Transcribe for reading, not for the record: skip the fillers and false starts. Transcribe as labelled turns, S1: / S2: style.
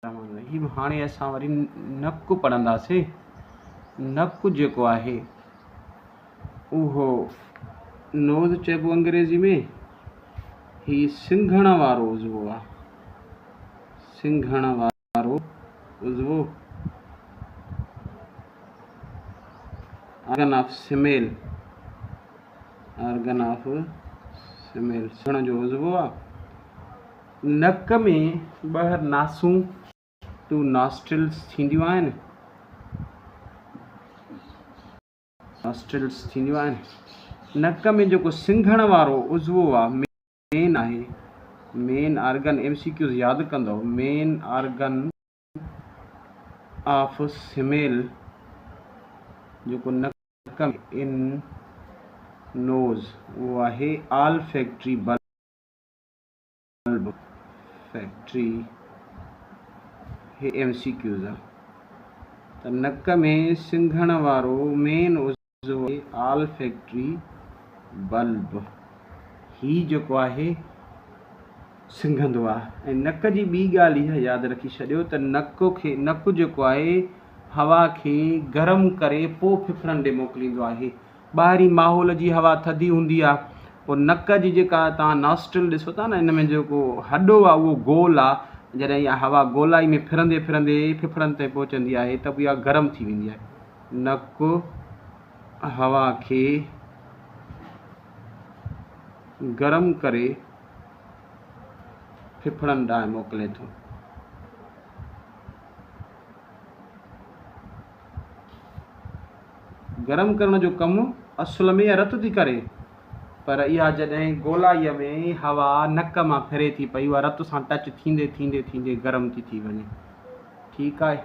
S1: रहीम हाणे असां वरी नक पढ़ंदासीं। नक जेको आहे उहो नोज़ चइबो अंग्रेज़ी में। ही सिंघण वारो उज़वो आहे, सिंघण वारो उज़वो। Organ of smell, organ of smell सिंघण जो उज़वो आहे। नक में ॿ नासूं टू नॉस्ट्रिल्स थींदियूं आहिनि, नॉस्ट्रिल्स थींदियूं आहिनि। नक में जेको सिंघण वारो उज़वो आहे मेन आहे, मेन ऑर्गन MCQs यादि कंदव। मेन ऑर्गन ऑफ स्मेल जेको नक में इन नोज़ उहो आहे ऑल्फैक्टरी बल्ब, फैक्ट्री हे MCQs आहे। त नक में सिंघण वारो मेन उज़वो ऑल्फैक्टरी बल्ब, ही जेको आहे सिंघंदो आहे। ऐं नक जी ॿी ॻाल्हि इहा यादि रखी छॾियो त नक जेको आहे हवा खे गरम करे पोइ फिफड़नि ॾे मोकिलींदो आहे। ॿाहिरीं माहौल जी हवा थधी हूंदी आहे, पोइ नक जी जेका तव्हां नॉस्ट्रिल ॾिसो था न, इन में जेको हॾो आहे उहो गोल आहे। जॾहिं इहा हवा गोलाई में फिरंदे फिरंदे फिफड़नि ते पहुचंदी आहे त इहा गरम थी वेंदी आहे। नक हवा खे गरम करे फिफड़नि ॾांहुं मोकिले थो। गरम करण जो कमु असुल में रतु थी करे, पर इहा जॾहिं गोलाईअ में हवा नक मां फिरे थी पई, उहा रत सां टच थींदे थींदे थींदे गरम थी वञे। ठीकु आहे।